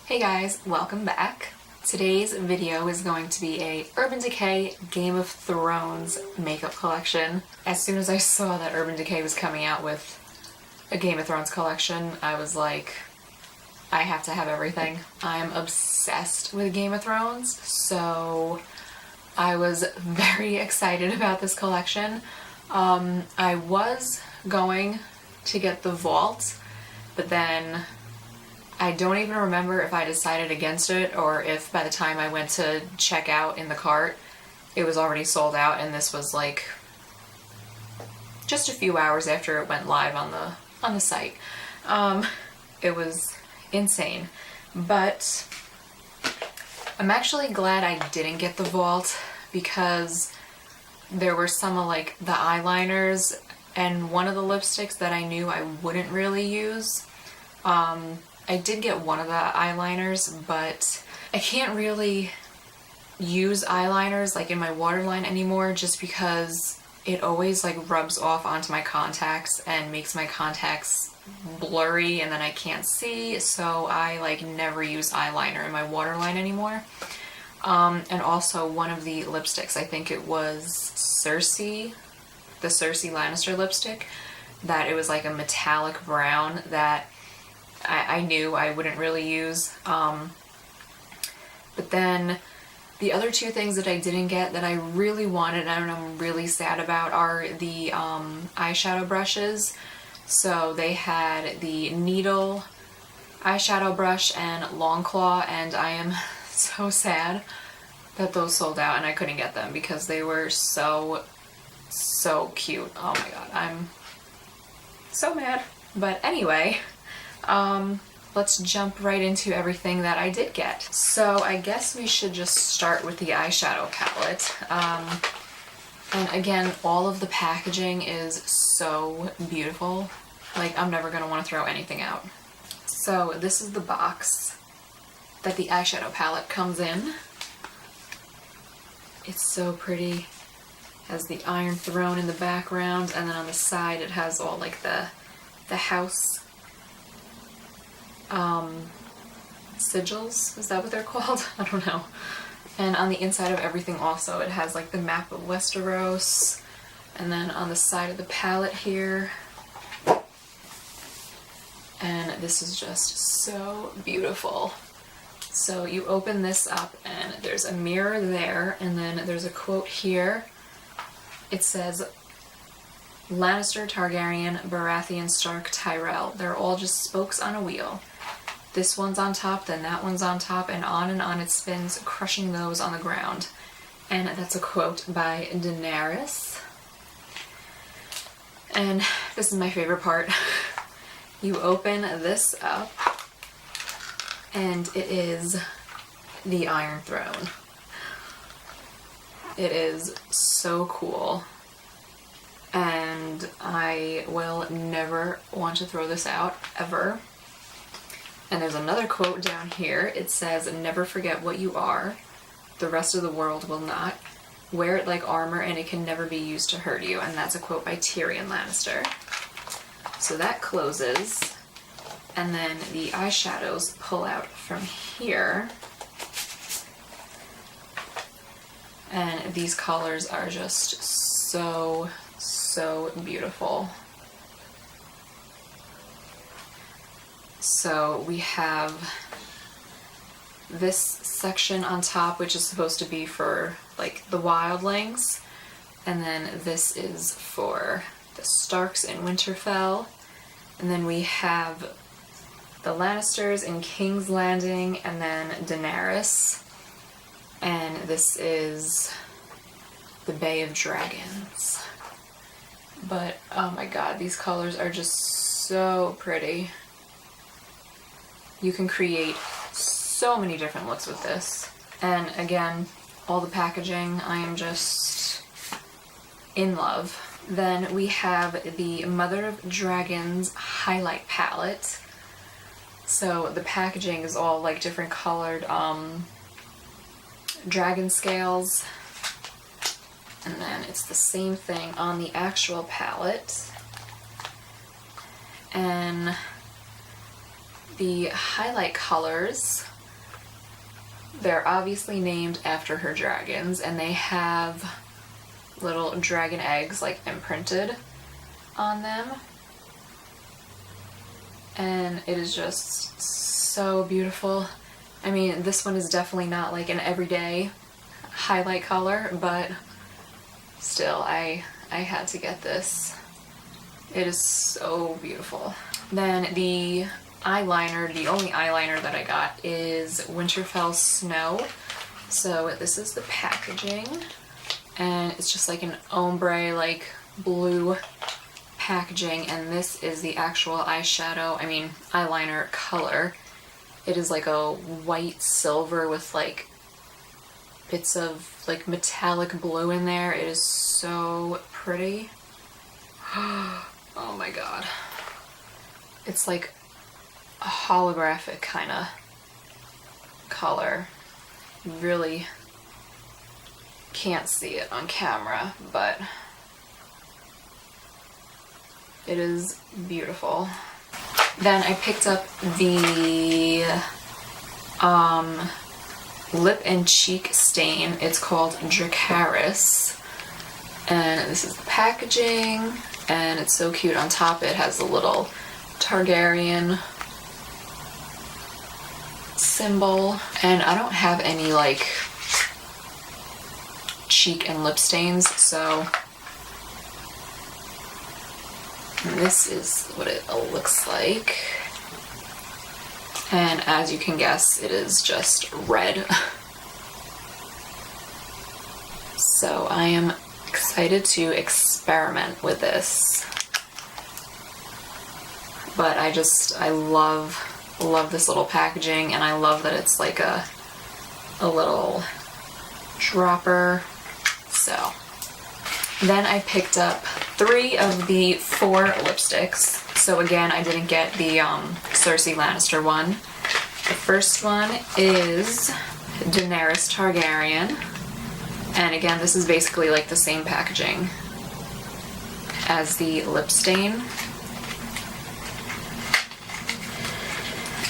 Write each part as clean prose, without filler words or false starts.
Hey guys, welcome back. Today's video is going to be a Urban Decay Game of Thrones makeup collection. As soon as I saw that Urban Decay was coming out with a Game of Thrones collection, I was like, I have to have everything. I'm obsessed with Game of Thrones, so I was very excited about this collection. I was going to get the Vault, but then I don't even remember if I decided against it or if by the time I went to check out in the cart, it was already sold out, and this was like just a few hours after it went live on the site. It was insane, but I'm actually glad I didn't get the Vault because there were some of like the eyeliners and one of the lipsticks that I knew I wouldn't really use. I did get one of the eyeliners, but I can't really use eyeliners like in my waterline anymore just because it always like rubs off onto my contacts and makes my contacts blurry and then I can't see, so I like never use eyeliner in my waterline anymore. And also one of the lipsticks, I think it was Cersei, the Cersei Lannister lipstick, that it was like a metallic brown that I knew I wouldn't really use. But then the other two things that I didn't get that I really wanted and I'm really sad about are the eyeshadow brushes. So they had the Needle eyeshadow brush and Longclaw, and I am so sad that those sold out and I couldn't get them because they were so cute. Oh my god, I'm so mad. But anyway, let's jump right into everything that I did get. So I guess we should just start with the eyeshadow palette. And again, all of the packaging is so beautiful. Like, I'm never gonna want to throw anything out. So this is the box that the eyeshadow palette comes in. It's so pretty. Has the Iron Throne in the background, and then on the side it has all like the house sigils, is that what they're called? I don't know. And on the inside of everything also it has like the map of Westeros, and then on the side of the palette here, and this is just so beautiful. So you open this up and there's a mirror there, and then there's a quote here. It says, Lannister, Targaryen, Baratheon, Stark, Tyrell. They're all just spokes on a wheel. This one's on top, then that one's on top, and on it spins, crushing those on the ground. And that's a quote by Daenerys. And this is my favorite part. You open this up, and it is the Iron Throne. It is so cool. And I will never want to throw this out, ever. And there's another quote down here. It says, never forget what you are. The rest of the world will not. Wear it like armor and it can never be used to hurt you. And that's a quote by Tyrion Lannister. So that closes. And then the eyeshadows pull out from here. And these colors are just so beautiful. So we have this section on top, which is supposed to be for like the wildlings, and then this is for the Starks in Winterfell, and then we have the Lannisters in King's Landing, and then Daenerys, and this is the Bay of Dragons. But oh my god, these colors are just so pretty. You can create so many different looks with this. And again, all the packaging, I am just in love. Then we have the Mother of Dragons highlight palette. So the packaging is all like different colored dragon scales. And then it's the same thing on the actual palette. And the highlight colors They're obviously named after her dragons, and they have little dragon eggs like imprinted on them. And it is just so beautiful. I mean, this one is definitely not like an everyday highlight color, but still, I had to get this. It is so beautiful. Then the eyeliner, the only eyeliner that I got is Winterfell Snow. So this is the packaging, and it's just like an ombre, like blue packaging, and this is the actual eyeliner color. It is like a white silver with like bits of like metallic blue in there. It is so pretty. Oh my god. It's like a holographic kind of color. You really can't see it on camera, but it is beautiful. Then I picked up the lip and cheek stain. It's called Dracarys, and this is the packaging, and it's so cute. On top it has a little Targaryen symbol, and I don't have any like cheek and lip stains, so this is what it looks like. And as you can guess, it is just red. So I am excited to experiment with this. But I love this little packaging, and I love that it's like a little dropper. So then I picked up 3 of the 4 lipsticks. So again, I didn't get the Cersei Lannister one. The first one is Daenerys Targaryen. And again, this is basically like the same packaging as the lip stain.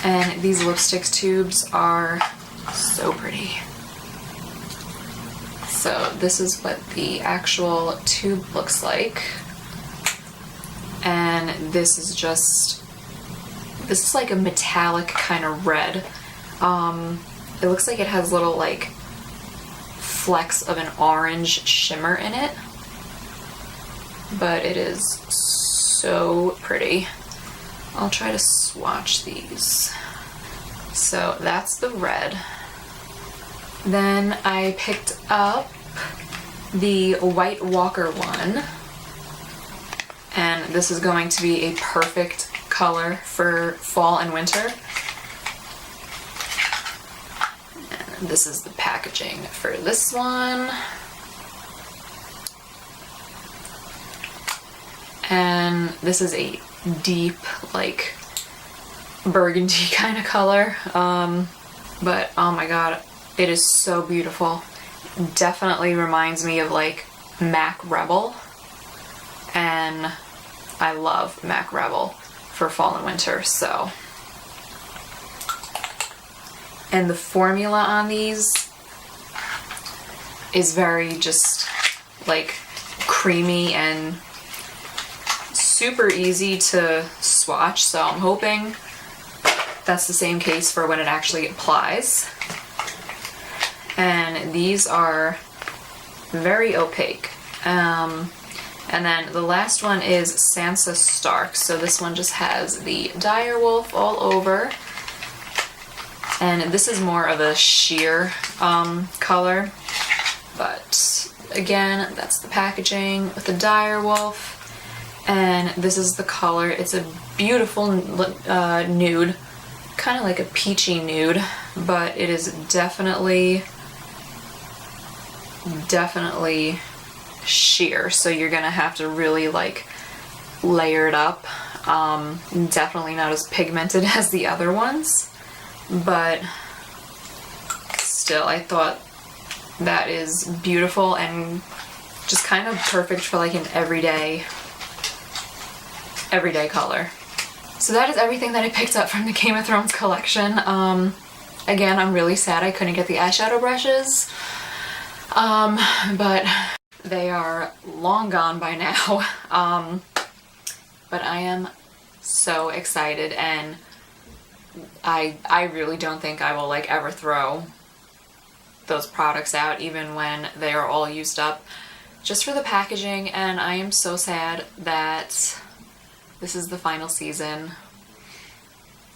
And these lipstick tubes are so pretty. So this is what the actual tube looks like. And this is like a metallic kind of red. It looks like it has little like flecks of an orange shimmer in it. But it is so pretty. I'll try to swatch these. So that's the red. Then I picked up the White Walker one. And this is going to be a perfect color for fall and winter. And this is the packaging for this one. And this is a deep, like, burgundy kind of color. But oh my god, it is so beautiful. Definitely reminds me of like MAC Rebel. And I love MAC Rebel for fall and winter, so. And the formula on these is very just like creamy and super easy to swatch, so I'm hoping that's the same case for when it actually applies. And these are very opaque. And then the last one is Sansa Stark. So this one just has the direwolf all over. And this is more of a sheer color. But again, that's the packaging with the direwolf. And this is the color. It's a beautiful nude. Kind of like a peachy nude. But it is definitely sheer, so you're gonna have to really like layer it up. Definitely not as pigmented as the other ones, but still I thought that is beautiful and just kind of perfect for like an everyday color. So that is everything that I picked up from the Game of Thrones collection. Again, I'm really sad I couldn't get the eyeshadow brushes, but they are long gone by now. But I am so excited, and I really don't think I will like ever throw those products out, even when they are all used up, just for the packaging. And I am so sad that this is the final season.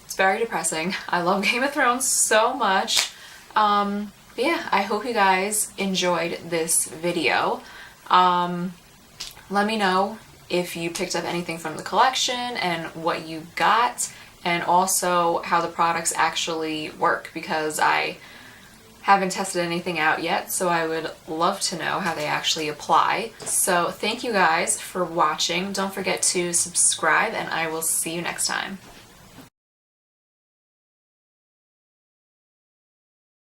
It's very depressing. I love Game of Thrones so much. But yeah, I hope you guys enjoyed this video. Let me know if you picked up anything from the collection and what you got, and also how the products actually work, because I haven't tested anything out yet, so I would love to know how they actually apply. So thank you guys for watching. Don't forget to subscribe, and I will see you next time.